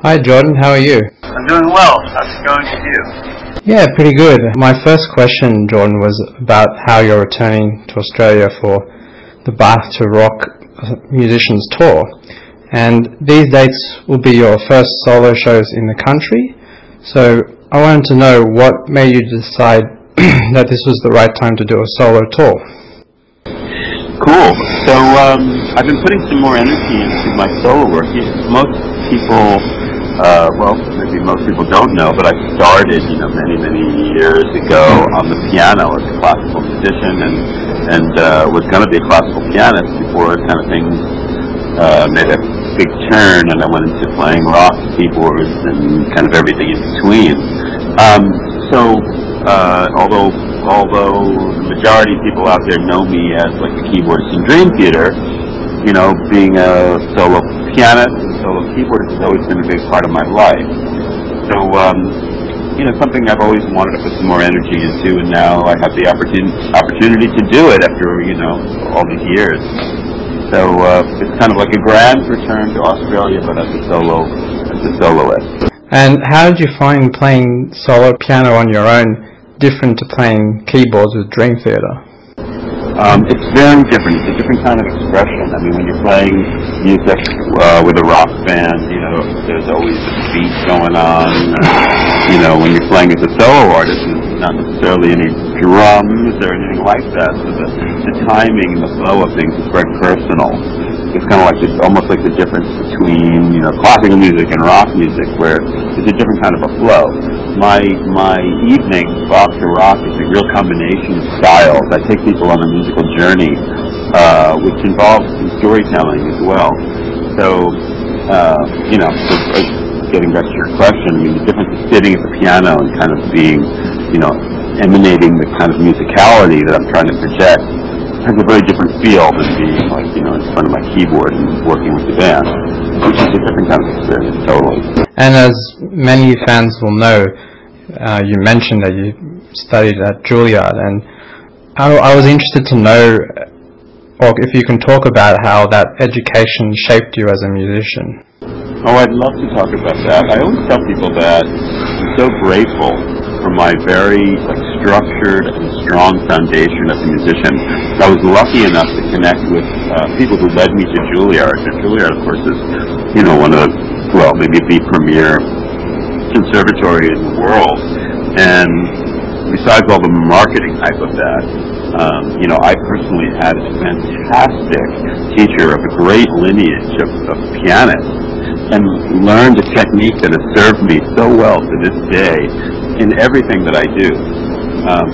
Hi Jordan, how are you? I'm doing well. How's it going with you? Yeah, pretty good. My first question, Jordan, was about how you're returning to Australia for the Bath to Rock Musicians Tour. And these dates will be your first solo shows in the country. So I wanted to know what made you decide that this was the right time to do a solo tour. Cool. So I've been putting some more energy into my solo work. Most people, maybe most people don't know, but I started, many years ago on the piano as a classical musician, and was going to be a classical pianist before kind of things made a big turn, and I went into playing rock, keyboards, and kind of everything in between. Although the majority of people out there know me as like a keyboardist in Dream Theater, being a solo pianist and solo keyboardist has always been a big part of my life. So, something I've always wanted to put some more energy into, and now I have the opportunity to do it after, all these years. So, it's kind of like a grand return to Australia, but as a soloist. And how did you find playing solo piano on your own different to playing keyboards with Dream Theater? It's very different. It's a different kind of expression. I mean, when you're playing music with a rock band, there's always a beat going on. When you're playing as a solo artist, there's not necessarily any drums or anything like that. So the timing and the flow of things is very personal. It's kind of like almost like the difference between classical music and rock music, where it's a different kind of a flow. My evening Bach to Rock is a real combination of styles. I take people on a musical journey, which involves some storytelling as well. So, getting back to your question, I mean, the difference of sitting at the piano and kind of being, emanating the kind of musicality that I'm trying to project has a very different feel than being like, in front of my keyboard and working with the band, which is a different kind of experience, totally. And as many fans will know, you mentioned that you studied at Juilliard, and I was interested to know, or if you can talk about how that education shaped you as a musician. Oh, I'd love to talk about that. I always tell people that I'm so grateful for my very structured and strong foundation as a musician. I was lucky enough to connect with people who led me to Juilliard. And Juilliard, of course, is one of maybe the premier conservatory in the world. And besides all the marketing hype of that, I personally had a fantastic teacher of a great lineage of pianists, and learned a technique that has served me so well to this day in everything that I do.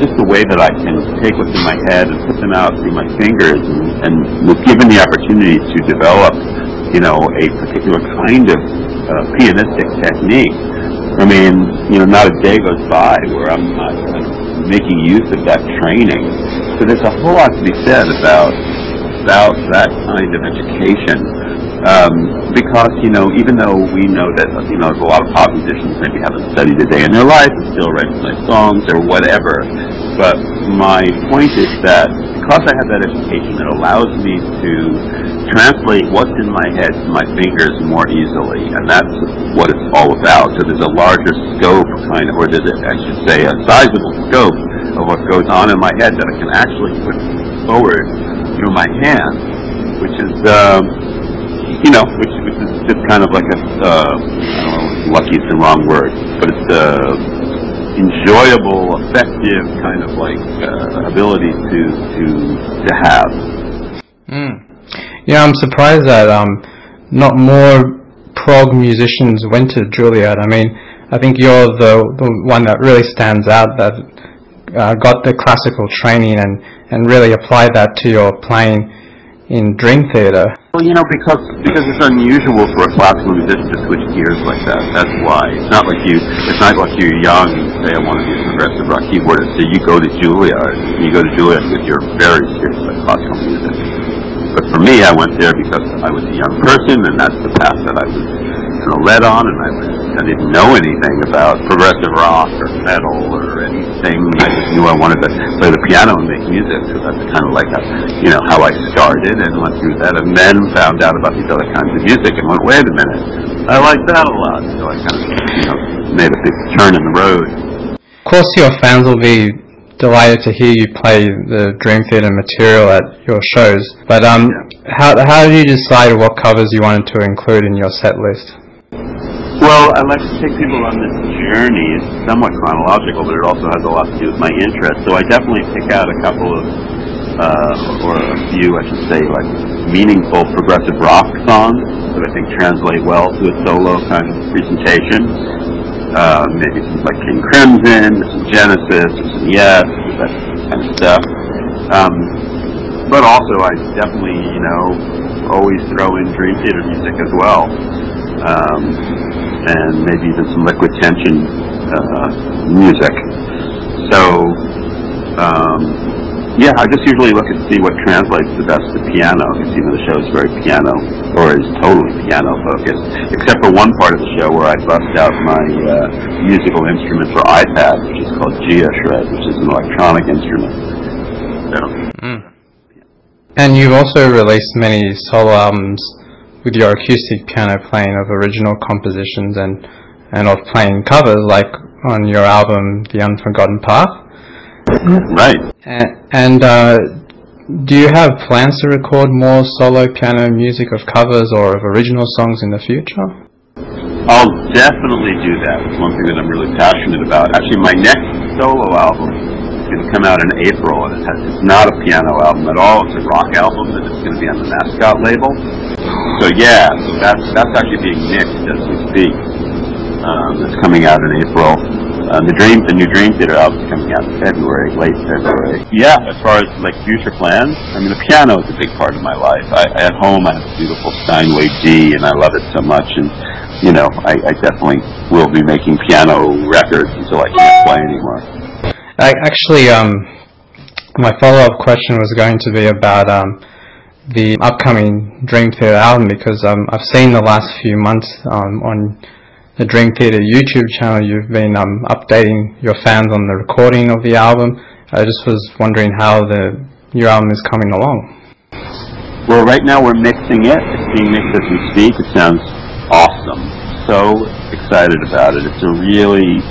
Just the way that I can take what's in my head and put them out through my fingers, and was given the opportunity to develop, a particular kind of pianistic technique. I mean, not a day goes by where I'm not making use of that training. So there's a whole lot to be said about that kind of education. Because, even though we know that, there's a lot of pop musicians maybe haven't studied a day in their life and still write nice songs or whatever, but my point is that because I have that education, it allows me to translate what's in my head to my fingers more easily, and that's what it's all about. So there's a larger scope, or there's a sizable scope of what goes on in my head that I can actually put forward through my hands, which is, which is just kind of like a, lucky is the wrong word, but it's enjoyable, effective kind of ability to have. Yeah, I'm surprised that not more prog musicians went to Juilliard. I mean, I think you're the one that really stands out, that got the classical training and really applied that to your playing in Dream Theater. Well, because it's unusual for a classical musician to switch gears like that. That's why. It's not like you're young and say, I want to be a progressive rock keyboardist, so you go to Juilliard. You go to Juilliard because you're very serious about classical music. But for me, I went there because I was a young person, and that's the path that I was led on, and I didn't know anything about progressive rock or metal or anything. I just knew I wanted to play the piano and make music, so that's kind of like how I started and went through that, and then found out about these other kinds of music and went, wait a minute, I like that a lot. So I kind of, made a big turn in the road. Of course, your fans will be delighted to hear you play the Dream Theater material at your shows. But how did you decide what covers you wanted to include in your set list? Well, I like to take people on this journey. It's somewhat chronological, but it also has a lot to do with my interest. So I definitely pick out a couple of, or a few, I should say, like meaningful progressive rock songs that I think translate well to a solo kind of presentation. Maybe some like King Crimson, some Genesis, some Yes, that kind of stuff. But also, I definitely, always throw in Dream Theater music as well. And maybe even some Liquid Tension music. So, I just usually look and see what translates the best to piano, because the show is very piano, or is totally piano focused, except for one part of the show where I bust out my musical instrument for iPad, which is called Juilliard, which is an electronic instrument. So. And you've also released many solo albums with your acoustic piano playing of original compositions and of playing covers, like on your album The Unforgotten Path. Right. And do you have plans to record more solo piano music of covers or of original songs in the future? I'll definitely do that. It's one thing that I'm really passionate about. Actually, my next solo album is going to come out in April, and it's not a piano album at all. It's a rock album, and it's going to be on the Mascot label. So that's actually being mixed as we speak. It's coming out in April. The new Dream Theater album is coming out in February, late February. Yeah, as far as like future plans, the piano is a big part of my life. At home I have a beautiful Steinway D, and I love it so much. And I definitely will be making piano records until I can't play anymore. Actually, my follow-up question was going to be about the upcoming Dream Theater album, because I've seen the last few months on the Dream Theater YouTube channel you've been updating your fans on the recording of the album. I just was wondering how your album is coming along. Well, right now we're mixing it. It's being mixed as we speak. It sounds awesome. So excited about it. It's a really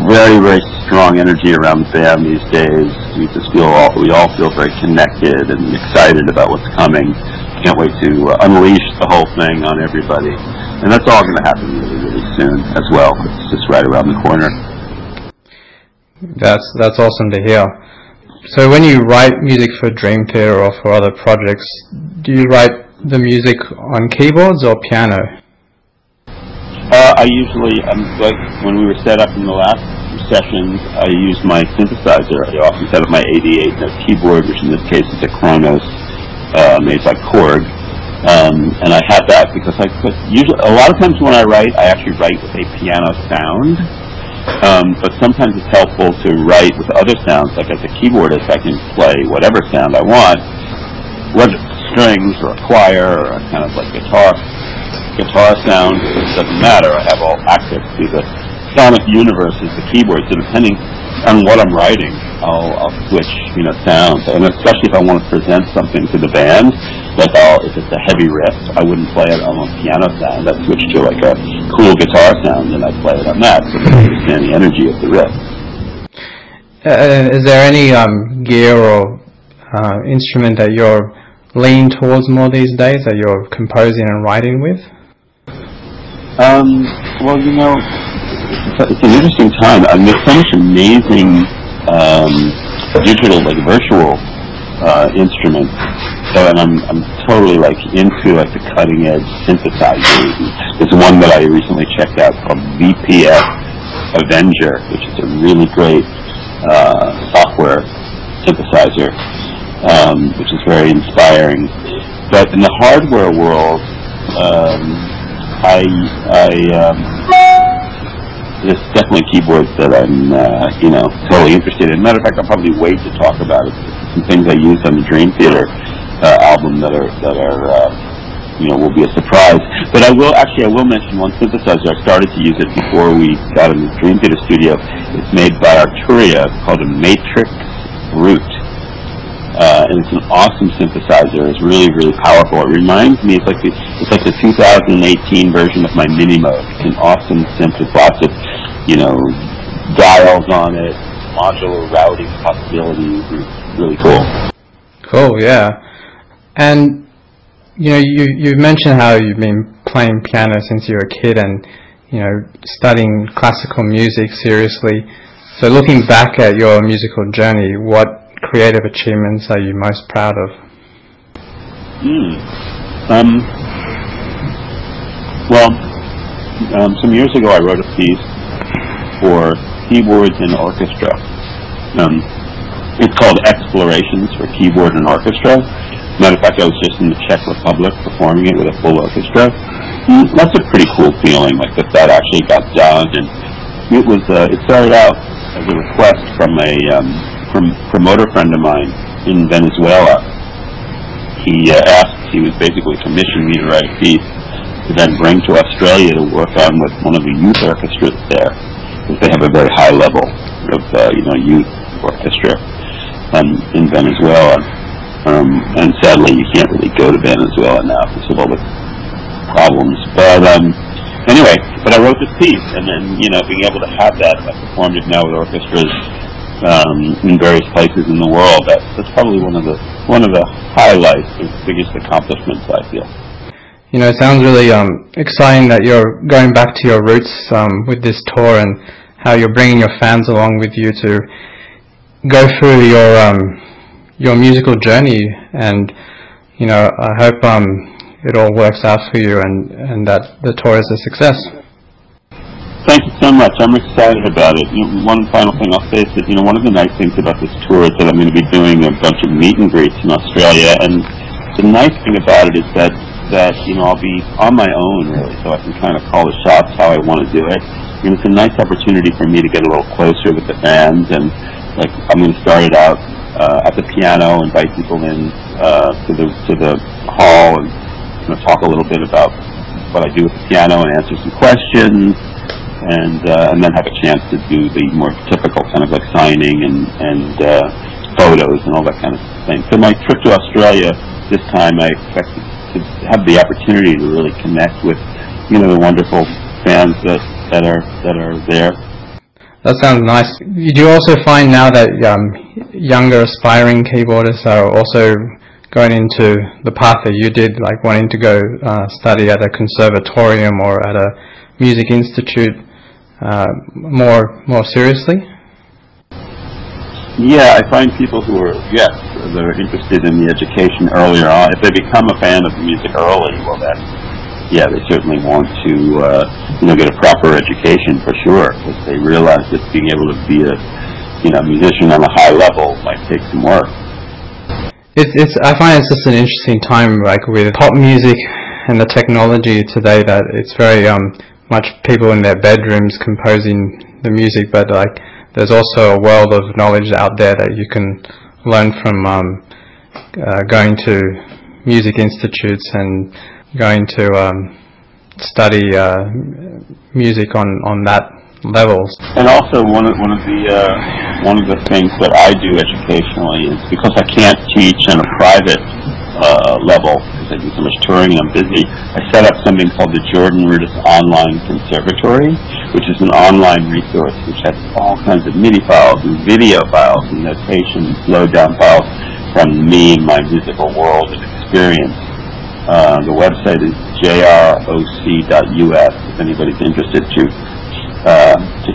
very, very strong energy around the band these days. We all feel very connected and excited about what's coming. Can't wait to unleash the whole thing on everybody. And that's all going to happen really, really soon as well. It's just right around the corner. That's awesome to hear. So when you write music for Dream Theater or for other projects, do you write the music on keyboards or piano? I usually, like when we were set up in the last sessions, I used my synthesizer. I often set up my 88-note keyboard, which in this case is a Kronos made by Korg. And I have that because usually, a lot of times when I write, I actually write with a piano sound. But sometimes it's helpful to write with other sounds. Like as a keyboardist, I can play whatever sound I want, whether it's strings or a choir or a kind of like guitar sound. It doesn't matter. I have all access to the sonic universe as the keyboard. So depending on what I'm writing, I'll switch, sounds. And especially if I want to present something to the band, like if it's a heavy riff, I wouldn't play it on a piano sound. I'd switch to like a cool guitar sound, and I'd play it on that, so I understand the energy of the riff. Is there any gear or instrument that you're leaning towards more these days, that you're composing and writing with? Well, it's an interesting time. There's so much amazing digital, like virtual instruments. So, and I'm totally into the cutting edge synthesizers. There's one that I recently checked out called VPS Avenger, which is a really great software synthesizer, which is very inspiring. But in the hardware world, there's definitely keyboards that I'm, totally interested in. Matter of fact, I'll probably wait to talk about it. Some things I used on the Dream Theater album that are will be a surprise. But I will mention one synthesizer. I started to use it before we got in the Dream Theater studio. It's made by Arturia. It's called a Matrix Root. and it's an awesome synthesizer. It's really, really powerful. It reminds me, it's like the 2018 version of my Mini Mode. It's an awesome synth with lots of, dials on it, modular routing possibilities. It's really cool. Cool, yeah. And you mentioned how you've been playing piano since you were a kid, and studying classical music seriously. So looking back at your musical journey, what creative achievements are you most proud of? Some years ago I wrote a piece for keyboards and orchestra. It's called Explorations for Keyboard and Orchestra. Matter of fact, I was just in the Czech Republic performing it with a full orchestra. That's a pretty cool feeling, like that actually got done. And it started out as a request from a promoter friend of mine in Venezuela. He was basically commissioned me to write a piece to then bring to Australia to work on with one of the youth orchestras there, because they have a very high level of youth orchestra in Venezuela. And sadly, you can't really go to Venezuela now because of all the problems. But anyway, I wrote this piece, and then being able to have that, I performed it now with orchestras in various places in the world. That's probably one of the highlights, the biggest accomplishments, I feel. It sounds really exciting that you're going back to your roots with this tour, and how you're bringing your fans along with you to go through your musical journey. And I hope it all works out for you, and that the tour is a success. Thank you so much. I'm excited about it. One final thing I'll say is that one of the nice things about this tour is that I'm going to be doing a bunch of meet and greets in Australia, and the nice thing about it is that I'll be on my own, really, so I can kind of call the shots how I want to do it. And it's a nice opportunity for me to get a little closer with the fans, and I'm going to start it out at the piano, invite people in to the hall, and talk a little bit about what I do with the piano and answer some questions, and then have a chance to do the more typical kind of like signing and photos and all that kind of thing. So my trip to Australia this time, I expect to have the opportunity to really connect with the wonderful fans that are there. That sounds nice. You do also find now that younger aspiring keyboardists are also going into the path that you did, like wanting to go study at a conservatorium or at a music institute more seriously? Yeah, I find people who are interested in the education earlier on. If they become a fan of the music early, well then, they certainly want to get a proper education for sure, because they realize that being able to be a musician on a high level might take some work. I find it's just an interesting time, like with pop music and the technology today, that it's very much people in their bedrooms composing the music, but there's also a world of knowledge out there that you can learn from going to music institutes and going to study music on that levels. And also one of the things that I do educationally is, because I can't teach on a private level because I do so much touring and I'm busy, I set up something called the Jordan Rudess Online Conservatory, which is an online resource which has all kinds of MIDI files and video files and notation, slowed down files from me and my musical world and experience. The website is jroc.us if anybody's interested to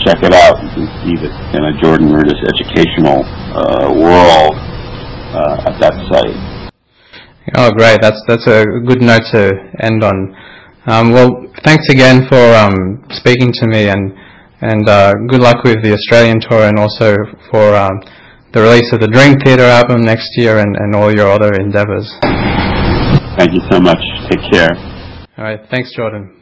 check it out. You can see the kind of Jordan Rudess educational world at that site. Oh, great! That's a good note to end on. Well, thanks again for speaking to me, and good luck with the Australian tour, and also for the release of the Dream Theatre album next year, and all your other endeavours. Thank you so much. Take care. All right. Thanks, Jordan.